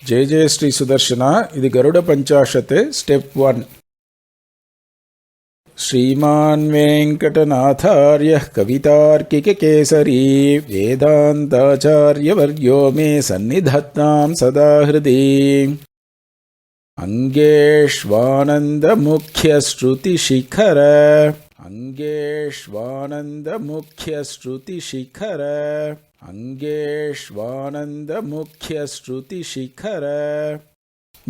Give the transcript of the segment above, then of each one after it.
जय जय श्री सुदर्शन इदि गरुड़ पंचाशत् स्टेप 1 श्रीमान् वेंकटनाथार्यः कवितार्किककेसरी वेदान्ताचार्यवर्यो मे सन्निधत्तां सदा हृदि अंगेष्वानन्दमुख्यश्रुतिशिखर अंगेष्वानन्दमुख्यश्रुतिशिखर अंगेष्वानन्दमुख्यश्रुतिशिखर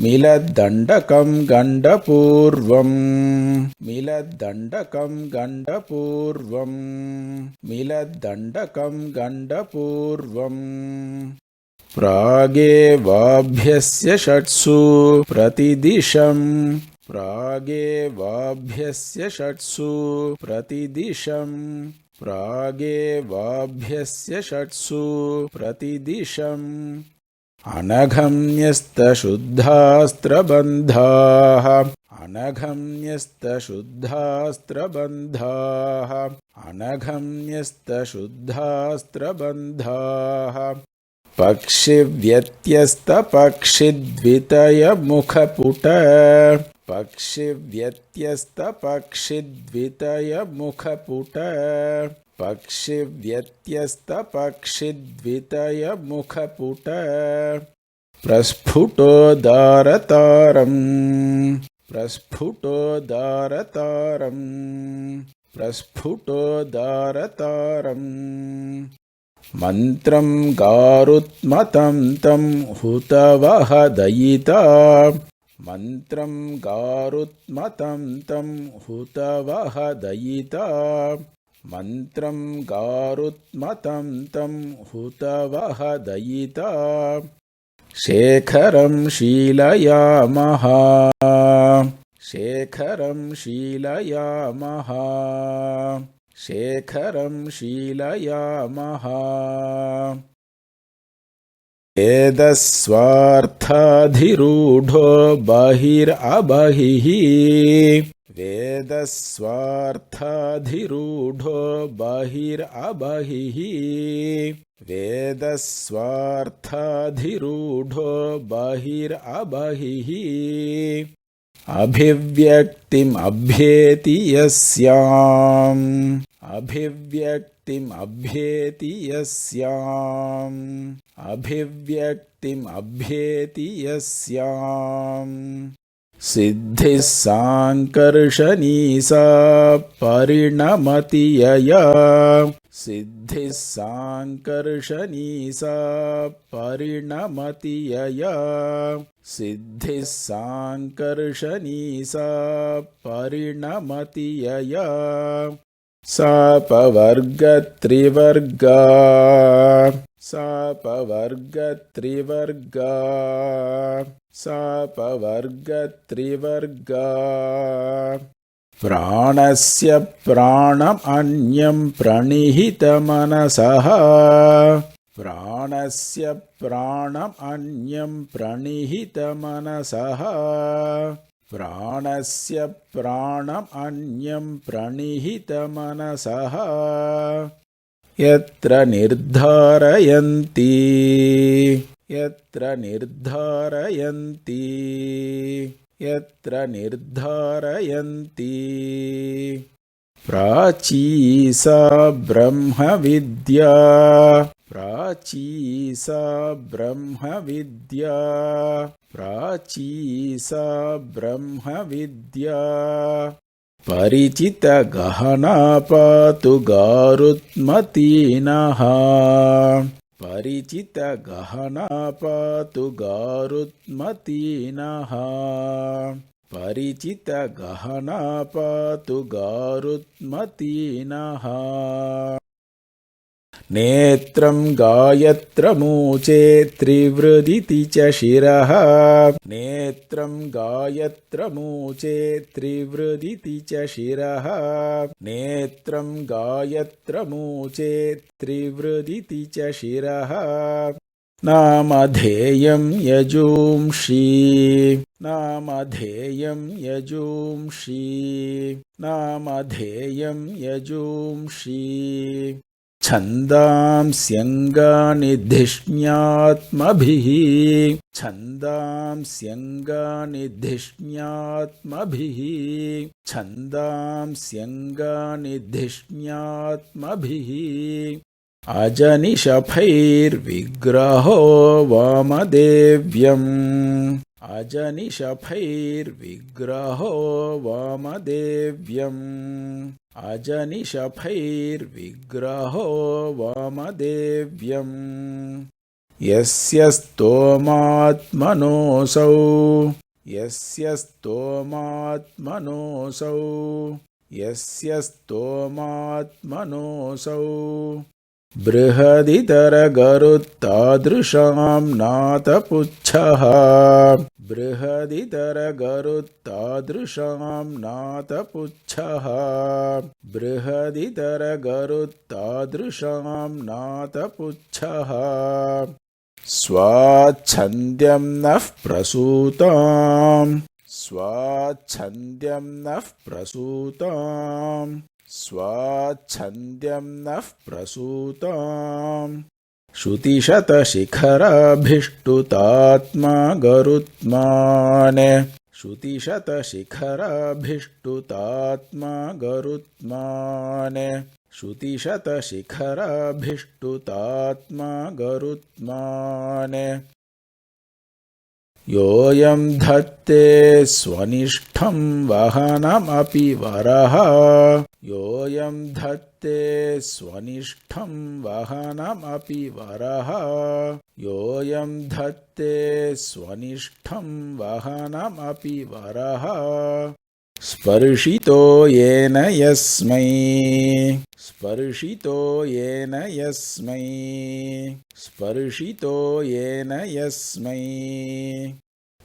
मिलद्दण्डकं गण्डपूर्वम् मिलद्दण्डकं गण्डपूर्वम् मिलद्दण्डकं गण्डपूर्वम् प्रागेवाभ्यस्य षट्सु प्रतिदिशम् प्रागेवाभ्यस्य षट्सु प्रतिदिशम् प्रागेवाभ्यस्य षट्सु प्रतिदिशम् अनघम्यस्तशुद्धास्त्रबन्धाः अनघम्यस्तशुद्धास्त्रबन्धाः अनघम्यस्तशुद्धास्त्रबन्धाः पक्षिव्यत्यस्तपक्षिद्वितयमुखपुट पक्षिव्यत्यस्तपक्षिद्वितयमुखपुट पक्षिव्यत्यस्तपक्षिद्वितयमुखपुट प्रस्फुटोदारतारम् प्रस्फुटोदारतारम् प्रस्फुटोदारतारम् मन्त्रं गारुत्मतं तं हुतवः दयिता मन्त्रं गारुत्मतं तं हुतवः दयिता मन्त्रं गारुत्मतं तं हुतवः दयिता शेखरं शीलयामः शेखरं शीलयामः शेखरं शीलयामः वेदस्वार्थाधिरूढो बहिरबहिः वेदस्वार्थाधिरूढो बहिरबहिः वेदस्वार्थाधिरूढो बहिरबहिः अभिव्यक्तिम् अभ्येति यस्याम् अभिव्यक्तिम् अभ्येति यस्याम् अभिव्यक्तिम् अभ्येति यस्याम् सिद्धिः सांकर्षणी सा परिणमति यया सिद्धिः सांकर्षणी सा परिणमति यया सिद्धिः सांकर्षणी सा परिणमति यया सापवर्गत्रिवर्गा सापवर्गत्रिवर्गा सापवर्गत्रिवर्गा प्राणस्य प्राणम् अन्यं प्रणिहितमनसः प्राणस्य प्राणम् अन्यं प्रणिहितमनसः प्राणस्य प्राणम् अन्यं प्रणिहितमनसः यत्र निर्धारयन्ति यत्र निर्धारयन्ति यत्र निर्धारयन्ति प्राची सा ब्रह्मविद्या प्राची सा ब्रह्मविद्या प्राची सा ब्रह्मविद्या परिचितगहना पातु गारुत्मतीनः परिचितगहना पातु गारुत्मतीनः परिचितगहना पातु गारुत्मतीनः नेत्रं गायत्रमूचे त्रिवृदिति च शिरः नेत्रं गायत्रमूचे त्रिवृदिति च शिरः नेत्रं गायत्रमूचे त्रिवृदिति च शिरः नामधेयं यजूंषि नामधेयं यजूंषि नामधेयं यजूंषि छन्दांस्यङ्गानि धिष्ण्यात्मभिः छन्दांस्यङ्गानि धिष्ण्यात्मभिः छन्दांस्यङ्गानि धिष्ण्यात्मभिः अजनिशफैर्विग्रहो वामदेव्यम् अजनिशफैर्विग्रहो वामदेव्यम् अजनिशफैर्विग्रहो वामदेव्यम् यस्य स्तोमात्मनोऽसौ यस्य स्तोमात्मनोऽसौ यस्य स्तोमात्मनोऽसौ बृहदितरगरुत्तादृशां नातपुच्छः बृहदितरगरुत्तादृशां नातपुच्छः बृहदितरगरुत्तादृशां नातपुच्छः स्वाच्छन्द्यं नः प्रसूताम् स्वाच्छन्द्यं नः प्रसूताम् स्वाच्छन्द्यं नः प्रसूताम् श्रुतिशतशिखराभिष्टुतात्मा गरुत्मान् श्रुतिशतशिखराभिष्टुतात्मा गरुत्मान् श्रुतिशतशिखराभिष्टुतात्मा गरुत्मान् योऽयं धत्ते स्वनिष्ठं वहनमपि वरः योऽयं धत्ते स्वनिष्ठं वहनमपि वरः योऽयं धत्ते स्वनिष्ठं वहनमपि वरः स्पर्शितो येन यस्मै स्पर्शितो येन यस्मै स्पर्शितो येन यस्मै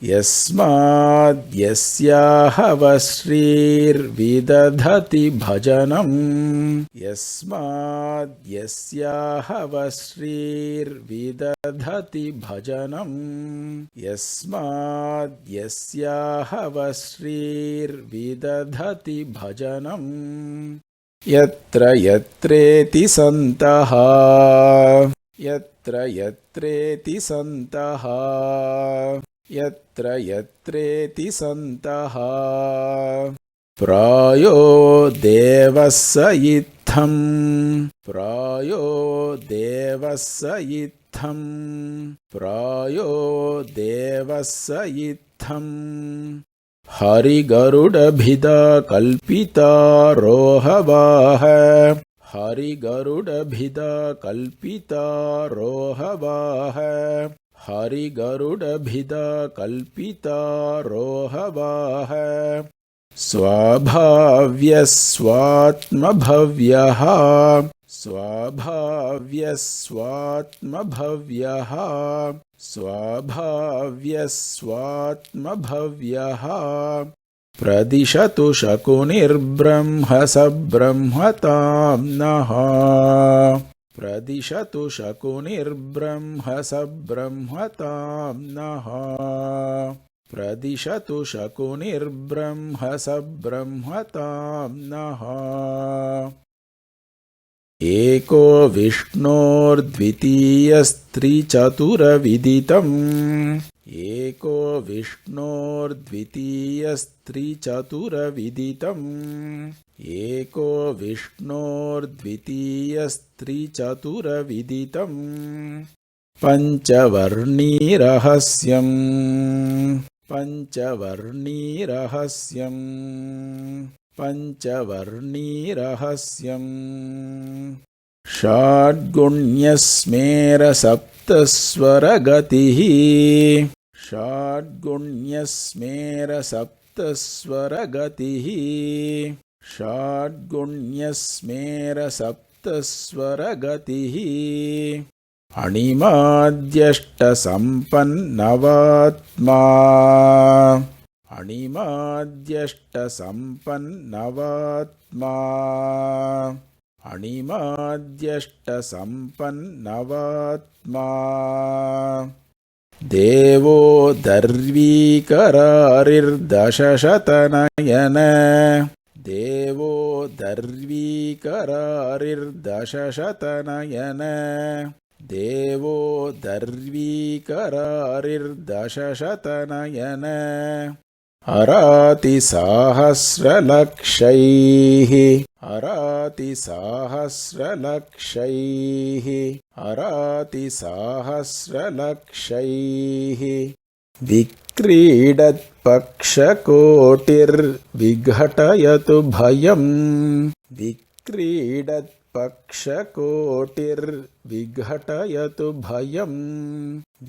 यस्माद्यस्याहवश्रीर्विदधति भजनम् यस्माद्यस्याहवश्रीर्विदधति भजनम् यस्माद्यस्याहवश्रीर्विदधति भजनम् यत्र यत्रेति सन्तः यत्र यत्रेति सन्तः यत्र यत्रेति सन्तः प्रायो देवः स इत्थं प्रायो देवः स इत्थं प्रायो देवः स इत्थं हरिगरुडभिदा कल्पितारोहवाः हरिगरुडभिदा कल्पितारोहवाः हरिगरुडभिदा कल्पितारोहवाः स्वाभाव्यस्वात्मभव्यः स्वाभाव्यस्वात्मभव्यः स्वाभाव्यस्वात्मभव्यः प्रदिशतु शकुनिर्ब्रह्म स ब्रह्मतां नः प्रदिशतु शकुनिर्ब्रह्म स ब्रह्मतां नः प्रदिशतु शकुनिर्ब्रह्म स ब्रह्मतां नः एको विष्णोर्द्वितीयस्त्रिचतुरविदितम् एको विष्णोर्द्वितीयस्त्रिचतुरविदितम् एको विष्णोर्द्वितीयस्त्रिचतुरविदितम् पञ्चवर्णीरहस्यम् पञ्चवर्णीरहस्यम् पञ्चवर्णीरहस्यम् षड्गुण्यस्मेरसप्तस्वरगतिः षड्गुण्यस्मेरसप्तस्वरगतिः षड्गुण्यस्मेरसप्तस्वरगतिः सप्तस्वरगतिः अणिमाद्यष्टसम्पन्नवात्मा अणिमाद्यष्टसम्पन्नवात्मा अणिमाद्यष्टसम्पन्नवात्मा देवो दर्वीकरारिर्दशशतनयन देवो दर्वीकरारिर्दशशतनयन देवो दर्वीकरारिर्दशशतनयन अरातिसाहस्रलक्षैः अरातिसाहस्रलक्षैः अरातिसाहस्रलक्षैः विक्रीडत्पक्षकोटिर्विघटयतु भयम् विक्रीडत्पक्षकोटिर्विघटयतु भयम्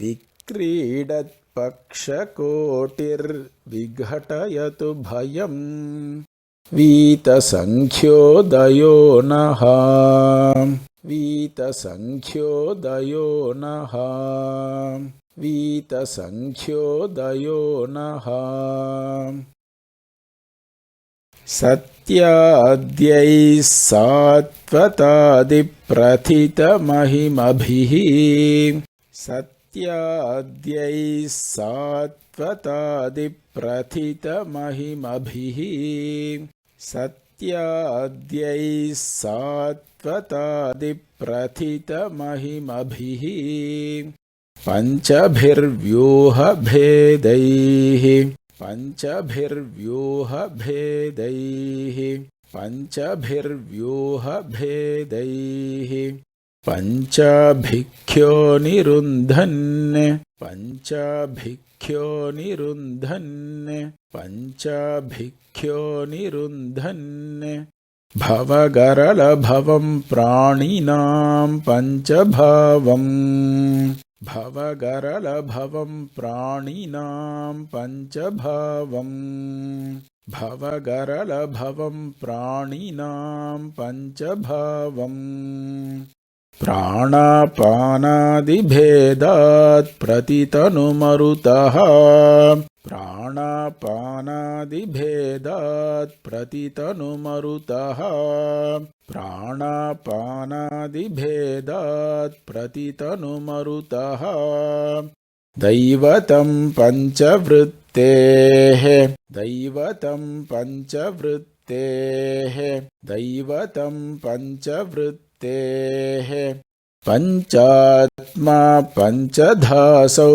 विक्रीडत्पक्षकोटिर्विघटयतु भयम् वीतसङ्ख्योदयो नः वीतसङ्ख्योदयो नः वीतसङ्ख्योदयो नः सत्याद्यैः सात्वतादिप्रथितमहिमभिः सत्याद्यैः सात्वतादिप्रथितमहिमभिः सत्याद्यैः सात्वतादिप्रथितमहिमभिः पञ्चभिर्व्यूहभेदैः पञ्चभिर्व्यूहभेदैः पञ्चभिर्व्यूहभेदैः पञ्चाभिख्यो निरुन्धन् पञ्चाभिख्यो निरुन्धन् पञ्चाभिख्यो निरुन्धन् भवगरलभवं प्राणिनां पञ्चभावम् भवगरलभवं प्राणिनां पञ्चभावम् भवगरलभवं प्राणिनां पञ्चभावम् प्राणापानादिभेदात् प्रतितनुमरुतः प्राणापानादिभेदात् प्रतितनुमरुतः प्राणापानादिभेदात् प्रतितनुमरुतः दैवतं पञ्चवृत्तेः दैवतं पञ्चवृत्तेः दैवतं पञ्चवृत्तेः पञ्चात्मा पञ्चधासौ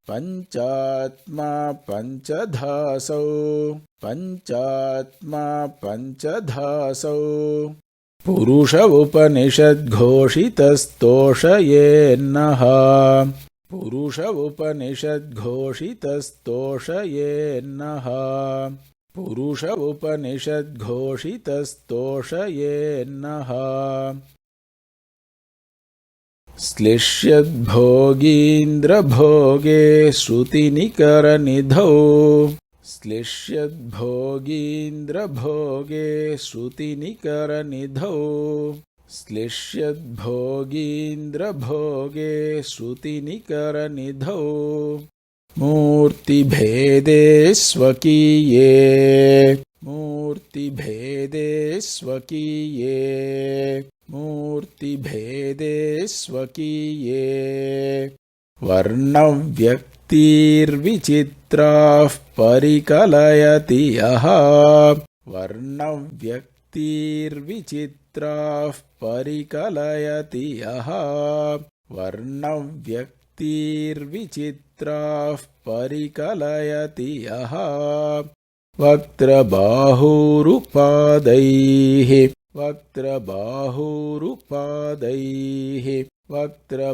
पञ्चात्मा पञ्चधासौ पञ्चात्मा पञ्चधासौ पुरुष उपनिषद्घोषितस्तोषयेन्नः पुरुष उपनिषद्घोषितस्तोषयेन्नः पुरुष उपनिषद्घोषितस्तोषयेन्नः श्लिष्यद्भोगीन्द्रभोगे श्रुतिनिकरनिधौ श्लिष्यद्भोगीन्द्रभोगे श्रुतिनिकरनिधौ श्लिष्यद्भोगीन्द्रभोगे श्रुतिनिकरनिधौ मूर्तिभेदे स्वकीये मूर्तिभेदे स्वकीये मूर्तिभेदे स्वकीये वर्णव्यक्तिर्विचित्राः परिकलयति यः वर्णव्यक्तिर्विचित्राः परिकलयति यः वर्णव्यक्तिर्विचित्राः परिकलयति यः वक्त्रबाहुरुपादैः वक्त्रबाहुरुपादैः वक्त्रबाहुरुपादैः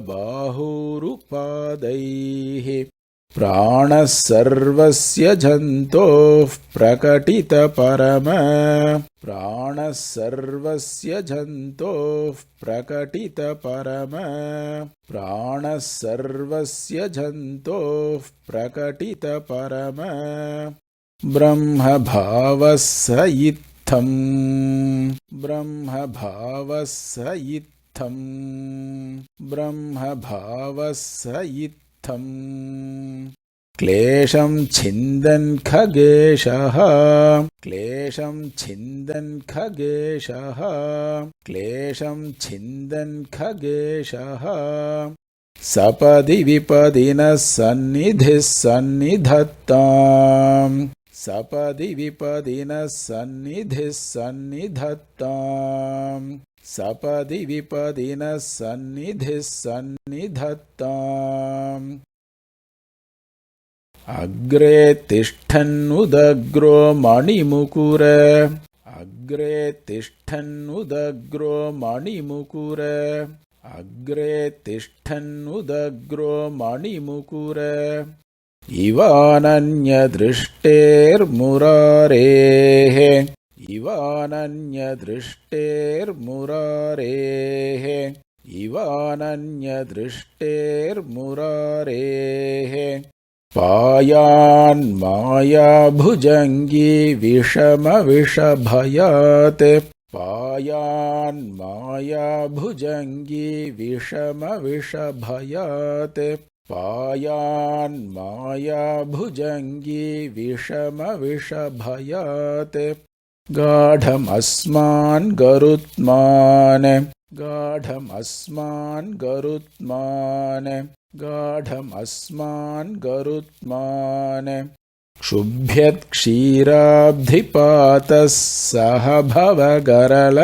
प्राणः सर्वस्य जन्तोः प्रकटितपरम प्राणः सर्वस्य जन्तोः प्रकटितपरम प्राणः सर्वस्य जन्तोः प्रकटितपरम ब्रह्मभावः स इत्थं ब्रह्मभावः स इत्थं ब्रह्मभावः स इत्थं क्लेशं छिन्दन् खगेशः क्लेशं छिन्दन् खगेशः क्लेशं छिन्दन् खगेशः सपदि विपदिनः सन्निधिः सन्निधत्ताम् सपदि विपदिनः सन्निधिः सन्निधत्ताम् सपदि विपदिनः सन्निधिः सन्निधत्ताम् अग्रे तिष्ठन्नुदग्रो मणिमुकुर अग्रे तिष्ठन्नुदग्रो मणिमुकुर अग्रे तिष्ठन्नुदग्रो मणिमुकुर इवानन्यदृष्टेर्मुरारेः इवानन्यदृष्टेर्मुरारेः इवानन्यदृष्टेर्मुरारेः पायान्मायाभुजङ्गी विषमविषभयात् पायान्मायाभुजङ्गी विषमविषभयात् पायान्मायाभुजङ्गी विषमविषभयात् गाढमस्मान् गरुत्मान् गाढमस्मान् गरुत्मान् गाढमस्मान् गरुत्मान् क्षुभ्यत्क्षीराब्धिपातः सह भवगरल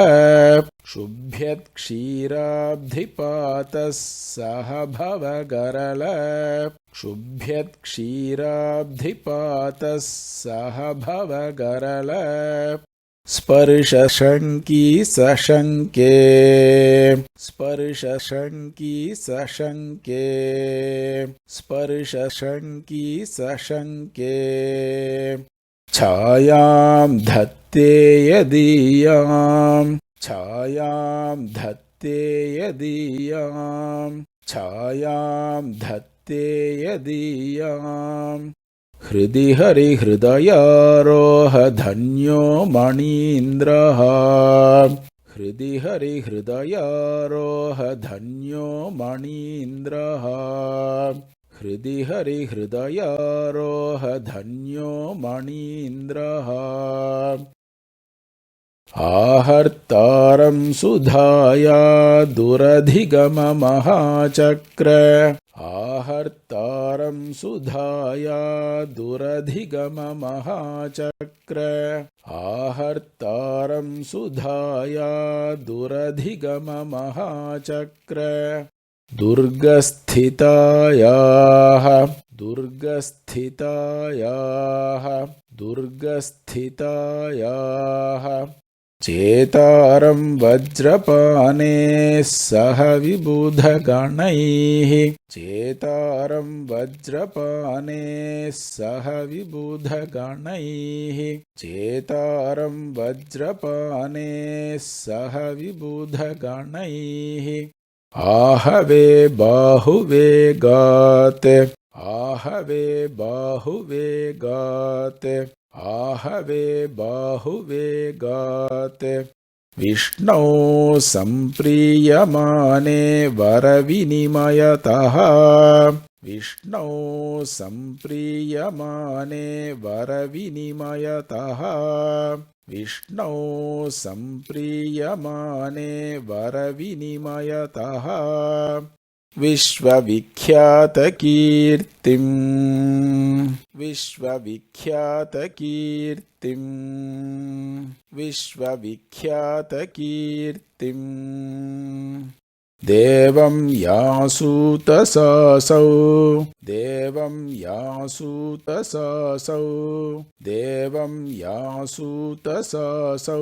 क्षुभ्यत्क्षीराब्धिपातः सह भवगरल क्षुभ्यत्क्षीराब्धिपातः सह भवगरल स्पर्शशङ्की सशङ्के स्पर्शशङ्की सशङ्के स्पर्शशङ्की सशङ्के छायां धत्ते यदीयां छायां धत्ते यदीयां छायां धत्ते यदीयां हृदि हरिहृदयारोह धन्यो मणीन्द्रः हृदि हरिहृदयारोह धन्यो मणीन्द्रः हृदि हरिहृदयारोह धन्यो मणीन्द्रः आहर्तारं सुधाया दुरधिगममहाचक्र आहर्तारं सुधाया दुरधिगममहाचक्र आहर्तारं सुधाया दुरधिगममहाचक्र दुर्गस्थितायाः दुर्गस्थितायाः दुर्गस्थितायाः चेतारं वज्रपाने सह विबुधगणैः चेतारं वज्रपाने सह विबुधगणैः चेतारं वज्रपाने सह विबुधगणैः आहवे बाहुवेगात् आहवे बाहुवेगात् आहवे बाहुवेगात् विष्णौ सम्प्रीयमाने वरविनिमयतः विष्णौ सम्प्रीयमाने वरविनिमयतः विष्णौ सम्प्रीयमाने वरविनिमयतः विश्वविख्यातकीर्तिम् विश्वविख्यातकीर्तिम् विश्वविख्यातकीर्तिम् देवं यासूतसासौ देवं यासूतसासौ देवं यासूतसासौ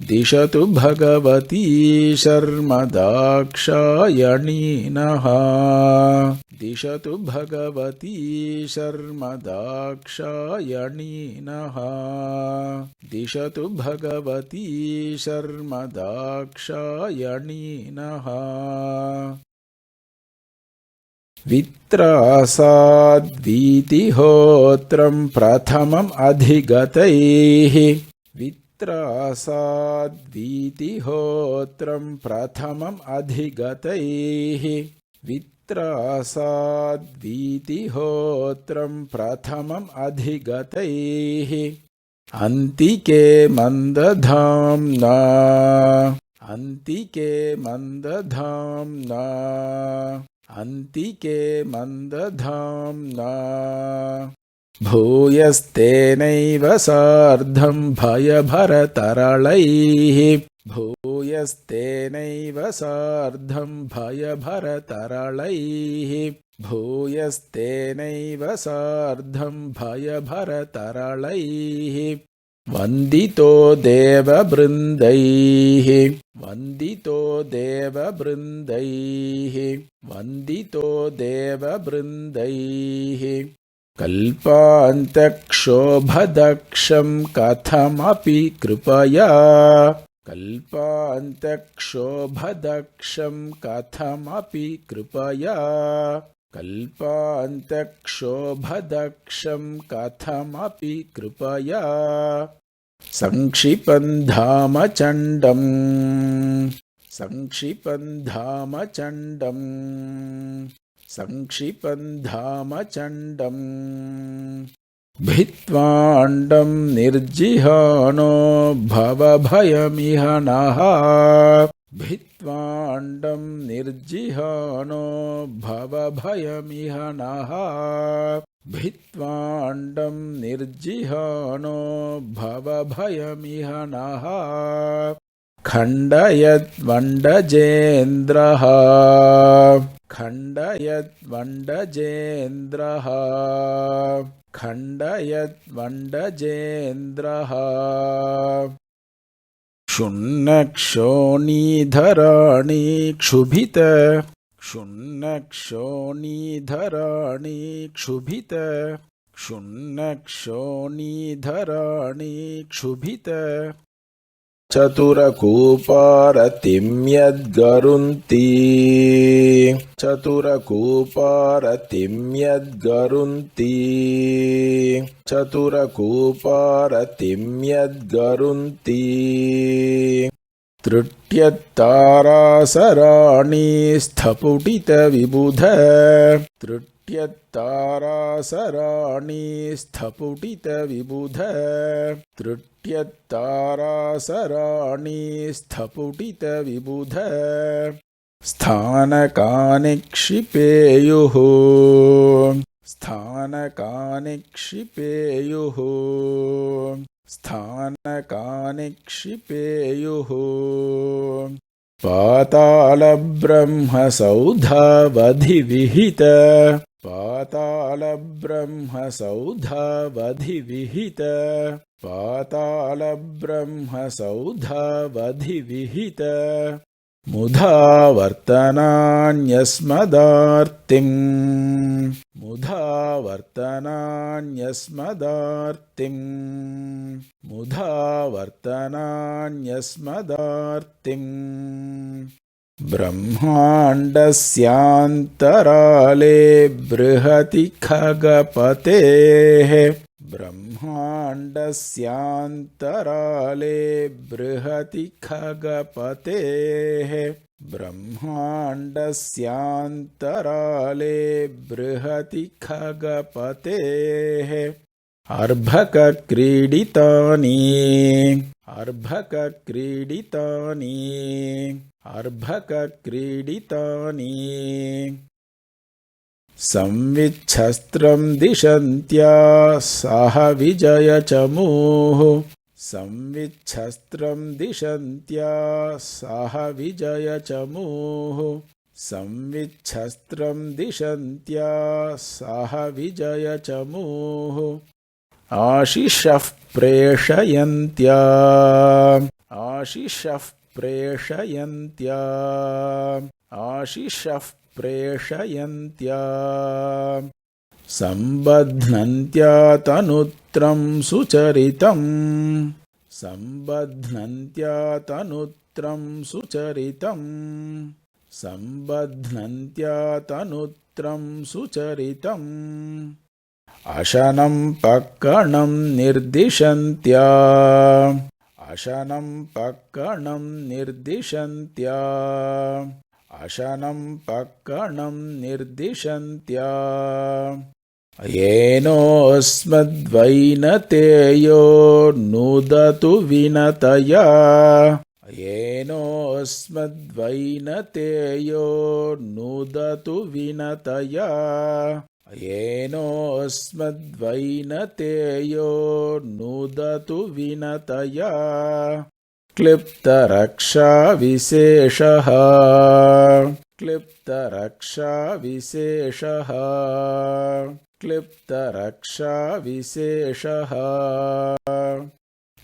दिशतु भगवती शर्मदाक्षायणी नः दिशतु भगवती शर्मदाक्षायणी नः दिशतु भगवती शर्मदाक्षायणी नः वित्रासाद्वीतिहोत्रं प्रथमम् अधिगतैः वित्रासाद्वीतिहोत्रं प्रथमम् अधिगतैः वित्रासाद्वीतिहोत्रं प्रथमम् अधिगतैः अन्तिके मन्दधाम्ना अन्तिके मन्दधाम्ना अन्तिके मन्दधाम्ना भूयस्तेनैव सार्धं भयभरतरलैः भूयस्तेनैव सार्धं भयभरतरलैः भूयस्तेनैव सार्धं भयभरतरलैः वन्दितो देववृन्दैः वन्दितो देववृन्दैः वन्दितो देववृन्दैः कल्पान्तक्षोभदक्षं कथमपि कृपया कल्पान्तक्षोभदक्षं कथमपि कृपया कल्पान्तक्षोभदक्षं कथमपि कृपया संक्षिपन्धामचण्डम् संक्षिपन्धामचण्डम् संक्षिपन्धामचण्डम् भित्वाण्डं निर्जिहानो भवभयमिह नः भित्वाण्डं निर्जिहानो भवभयमिह नः भित्वाण्डं निर्जिहानो भवभयमिह नः खण्डयद्वण्डजेन्द्रः खण्डयद्वण्डजेन्द्रः खण्डयद्वण्डजेन्द्रः क्षुण्णक्षोणीधराणि क्षुभित क्षुण्णक्षोणीधराणि क्षुभित क्षुण्णक्षोणीधराणि क्षुभित चतुरकूपारतिं यद्गरुन्ति चतुरकूपारतिं यद्गरुन्ति चतुरकूपारतिं यद्गरुन्ति तृट्यत्तारासराणि स्थपुटितविबुध तृट्यत्तारासराणि स्थपुटितविबुध तृट्यत्तारासराणि स्थपुटितविबुध स्थानकानि क्षिपेयुः स्थानकानि क्षिपेयुः स्थानकानि क्षिपेयुः पातालब्रह्मसौधावधिविहित पातालब्रह्मसौधावधिविहित पातालब्रह्मसौधावधिविहित मुधावर्तनान्यस्मदार्तिम् मुधावर्तनान्यस्मदार्तिम् मुधावर्तनान्यस्मदार्तिम् ब्रह्माण्डस्यान्तराले बृहति खगपतेः ब्रह्माण्डस्यान्तराले बृहति खगपतेः ब्रह्माण्डस्यान्तराले बृहति खगपतेः अर्भकक्रीडितानि अर्भकक्रीडितानि अर्भकक्रीडितानि संविच्छस्त्रं दिशन्त्या सह विजयचमूः संविच्छस्त्रं दिशन्त्या सह विजयचमूः संविच्छस्त्रं दिशन्त्या सह विजयचमूः आशिषः प्रेषयन्त्या आशिषः प्रेषयन्त्या आशिषः प्रेषयन्त्या सम्बध्नन्त्या तनुत्रं सुचरितं सम्बध्नन्त्या तनुत्रं सुचरितं सम्बध्नन्त्या तनुत्रं सुचरितम् अशनं पक्कणं निर्दिशन्त्या आशनं पक्कणं निर्दिशन्त्या आशनं पक्कणं निर्दिशन्त्या येनोऽस्मद्वैनतेयो नुदतु विनतया येनोऽस्मद्वैनतेयो नुदतु विनतया येनोऽस्मद्वैनतेयो नुदतु विनतया क्लिप्तरक्षाविशेषः क्लिप्तरक्षाविशेषः क्लिप्तरक्षाविशेषः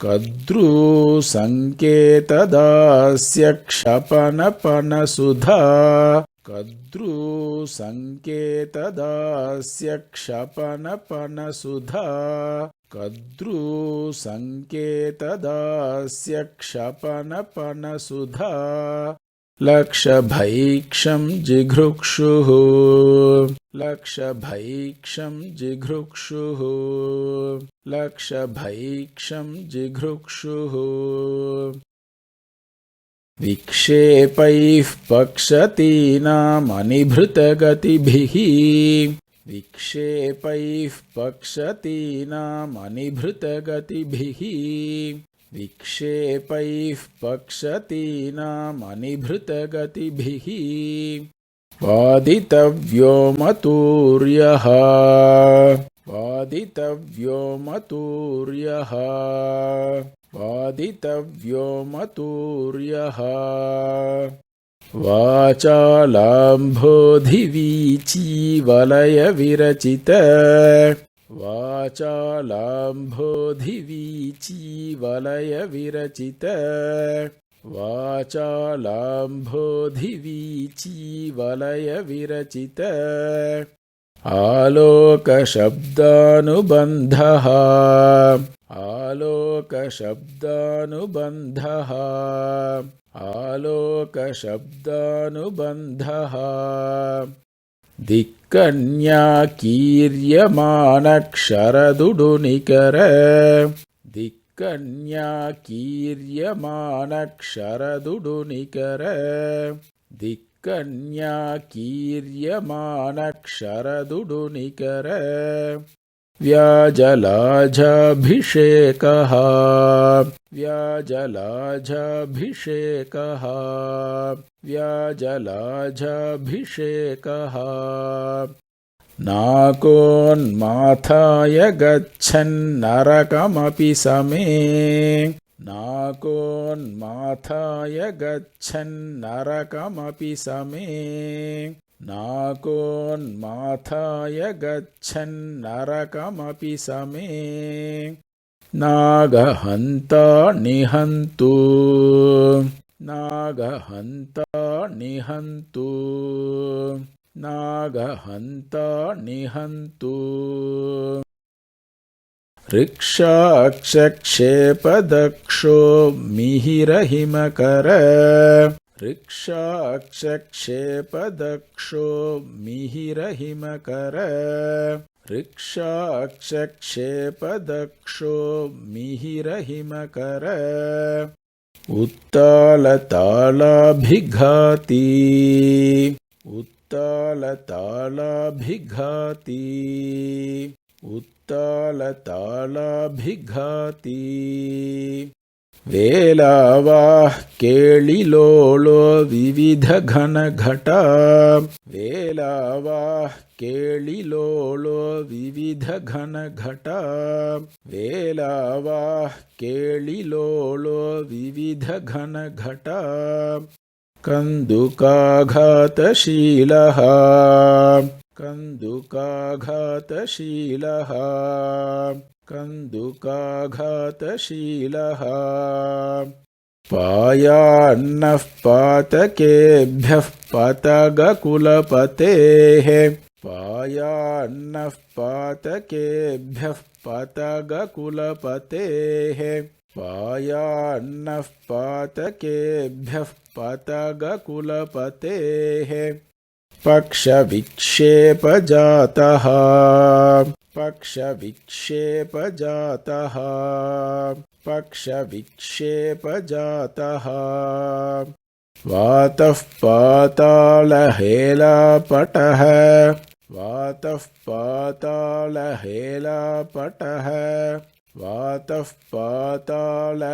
कद्रूसङ्केतदास्य क्षपनपनसुधा कद्रूसङ्केतदास्य क्षपनपनसुधा कद्रूसङ्केतदास्य क्षपनपनसुधा लक्षभैक्षं जिघृक्षुः लक्षभैक्षं जिघृक्षुः लक्षभैक्षं जिघृक्षुः विक्षेपैः पक्षतीनामनिभृतगतिभिः विक्षेपैः पक्षतीनामनिभृतगतिभिः विक्षेपैः पक्षतीनामनिभृतगतिभिः वादितव्यो मतूर्यः वादितव्यो मतूर्यः वादितव्यो मतूर्यः वाचालाम्भोधिवीचीवलयविरचित वाचालाम्भोधिवीचीवलयविरचित वाचालाम्भोधिवीचीवलयविरचित आलोकशब्दानुबन्धः आलोकशब्दानुबन्धः आलोकशब्दानुबन्धः दिक्कन्याकीर्यमाणक्षरदुडुनिकर दिक्कन्याकीर्यमाणक्षरदुडुनिकर दिक्कन्याकीर्यमाणक्षरदुडुनिकर व्याजलाजाभिषेकः व्याजलाजाभिषेकः व्याजलाजाभिषेकः नाकोन्माथाय गच्छन्नरकमपि समे नाकोन्माथाय गच्छन्नरकमपि समे नाकोन्माथाय गच्छन्नरकमपि समे नागहन्ता निहन्तु नागहन्ता निहन्तु नागहन्ता निहन्तु ऋक्षाक्षक्षेपदक्षो मिहिरहिमकर ऋक्षाक्षक्षेपदक्षो मिहिरहिमकर ऋक्षाक्षक्षेपदक्षो मिहिरहिमकर उत्तालतालाभिघाती उत्तालतालाभिघाती उत्तालतालाभिघाती वेलावाः केळिलोलो विविधघनघटा वेलावाः केळिलोलो विविधघनघटा वेलावाः केळिलोलो विविधघनघटा कन्दुकाघातशीलः कन्दुकाघातशीलः कन्दुकाघातशीलः पायान्नः पातकेभ्यः पतगकुलपतेः पायान्नः पातकेभ्यः पतगकुलपतेः पायान्नः पातकेभ्यः पतगकुलपतेः पक्षविक्षेपजातः पक्षविक्षेपजातः पक्षविक्षेपजातः वातः पातालहेलापटः वातः पातालहेलापटः वातः पातालहेलापटः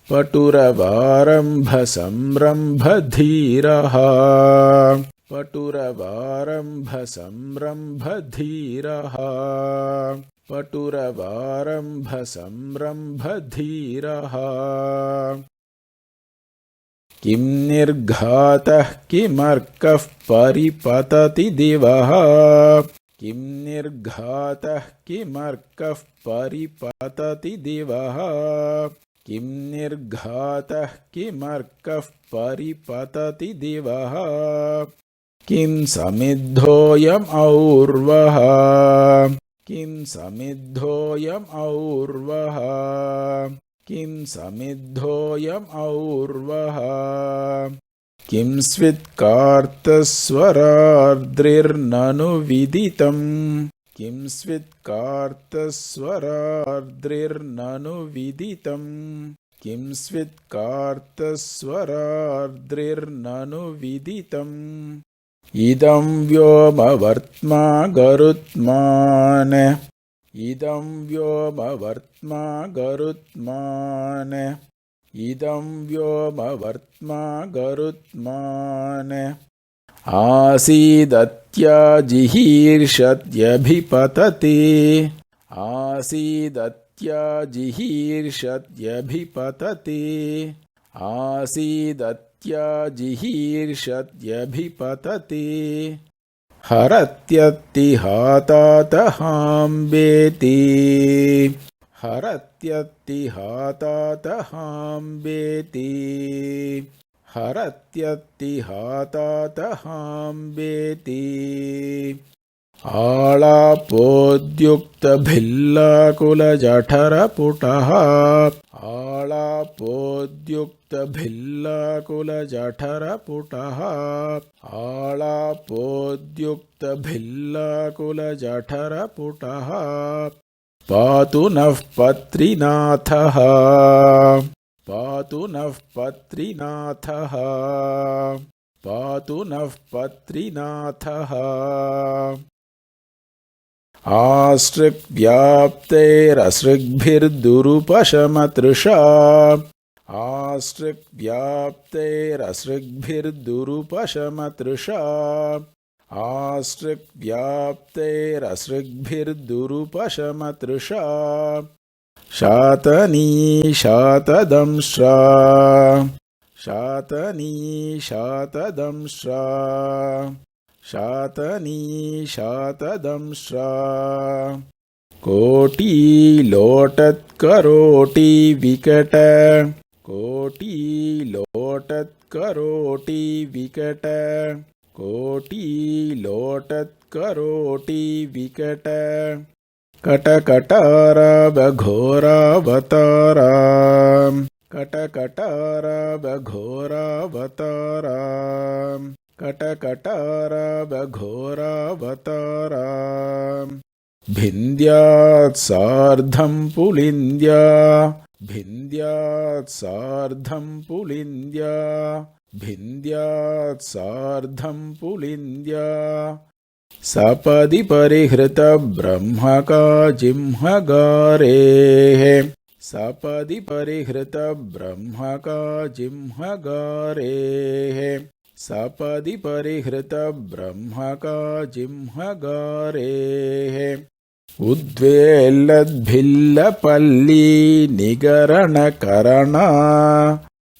पटुरवारम्भसंरम्भधीरः पटुरवारम्भसंरम्भधीरः पटुरवारम्भसंरम्भधीरः किं निर्घातः किमर्कः परिपतति दिवः किं निर्घातः किमर्कः परिपतति दिवः किं निर्घातः किमर्कः परिपतति दिवः किं समिद्धोऽयम् और्वः किं समिद्धोऽयम् और्वः किं समिद्धोऽयम् और्वः किं स्वित्कार्तस्वरार्द्रिर्ननु विदितम् किं स्वित्कार्तस्वरार्द्रिर्ननु विदितम् किं स्वित्कार्तस्वरार्द्रिर्ननु विदितम् इदं व्योमवर्त्मा गरुत्मान् इदं व्योमवर्त्मा गरुत्मान् इदं व्योमवर्त्मा गरुत्मान् आसीदत्याजिहीर्षत्यभिपतति आसीदत्याजिहीर्षत्यभिपतति आसीदत्याजिहीर्षत्यभिपतति हरत्यत्तिहातातहाम्बेति हरत्यत्तिहातातहाम्बेति हरत्यत्तिहातातहाम्बेति आलापोद्युक्तभिल्लाकुलजठरपुटः आलापोद्युक्तभिल्लाकुलजठरपुटः आलापोद्युक्तभिल्लाकुलजठरपुटः पातु नः पत्रीनाथः पातु नः पत्रीनाथः पातु नः पत्रीनाथः आश्रिक्व्याप्तैरसृग्भिर्दुरुपशमतृषा आश्रिक्व्याप्तैरसृग्भिर्दुरुपशमतृषा आश्रिक्व्याप्तैरसृग्भिर्दुरुपशमतृषा शातनी शातदंश्रा शातनी शातदंश्रा शातनी शातदंश्रा कोटिलोटत्करोटिविकट कोटिलोटत्करोटिविकट कोटिलोटत्करोटिविकट कटकटारवघोरावतारा कटकटारवघोरावतारा कटकटारवघोरावतारा भिन्द्यात् सार्धं पुलिन्द्या भिन्द्यात् सार्धं पुलिन्द्या भिन्द्यात् सार्धं पुलिन्द्या सपदि परिहृत ब्रह्मका जिह्मगारेः सपदि परिहृत ब्रह्मका जिह्मगारेः सपदि परिहृत ब्रह्मका जिह्मगारेः उद्वेल्लद्भिल्लपल्ली निगरणकरणा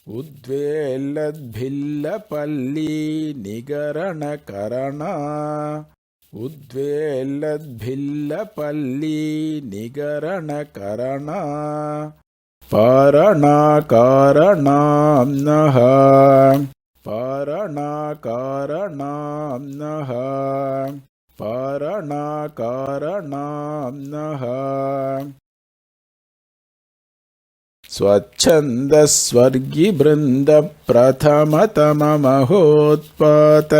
उद्वेल्लद्भिल्लपल्ली निगरणकरणा उद्वेल्लद्भिल्लपल्ली निगरणकरणा पारणाकारणाम्नः पारणाकारणाम्नः पारणाकारणाम्नः स्वच्छन्दस्वर्गिवृन्दप्रथमतममहोत्पात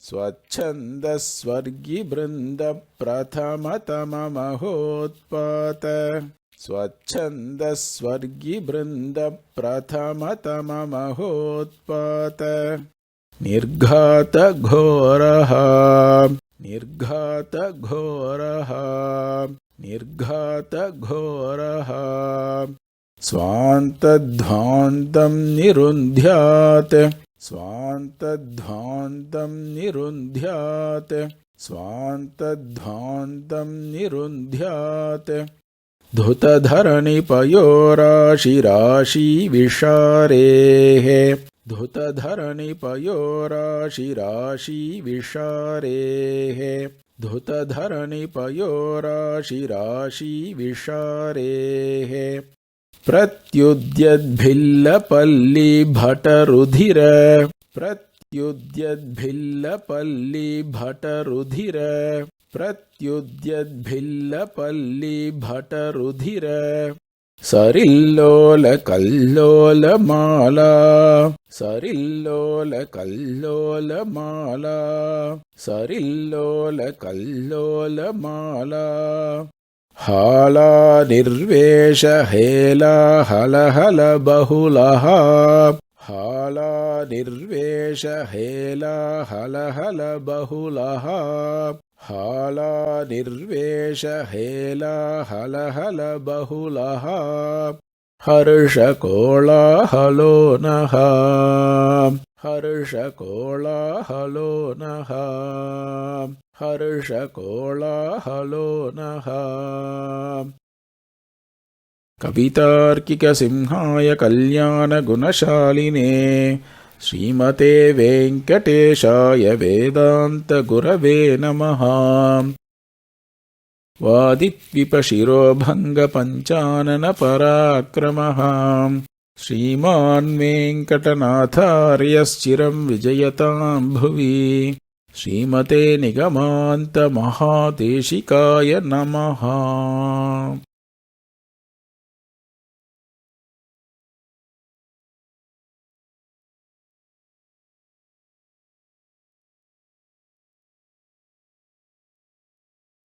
स्वच्छन्दस्वर्गिवृन्दप्रथमतममहोत्पात स्वच्छन्दस्वर्गिवृन्दप्रथमतममहोत्पात निर्घातघोरः निर्घातघोरः निर्घातघोरः स्वान्तध्वान्तं निरुन्ध्यात् स्वान्तध्वान्तं निरुन्ध्यात् स्वान्तध्वान्तं निरुन्ध्यात् धुतधरणिपयोराशिराशिविशारेः धुतधरणिपयोराशिराशिविशारेः धुतधरणिपयोराशिराशिविशारेः प्रत्युद्यद्भिल्लपल्लिभटरुधिर प्रत्युद्यद्भिल्लपल्लिभटरुधिर प्रत्युद्यद्भिल्लपल्लिभटरुधिर सरिल्लोलकल्लोलमाला सरिल्लोलकल्लोलमाला सरिल्लोलकल्लोलमाला हालानिर्वेशहेलाहलहलबहुलः हालानिर्वेशहेलाहलहलबहुलः हालानिर्वेशहेलाहलहलबहुलः हर्षकोलाहलो नः हर्षकोलाहलो नः हर्षकोलाहलो नः कवितार्किकसिंहाय कल्याणगुणशालिने श्रीमते वेङ्कटेशाय वेदान्तगुरवे नमः। वादित्विपशिरोभङ्गपञ्चाननपराक्रमः श्रीमान् वेङ्कटनाथार्यश्चिरं विजयतां भुवि। श्रीमते निगमान्तमहादेशिकाय नमः।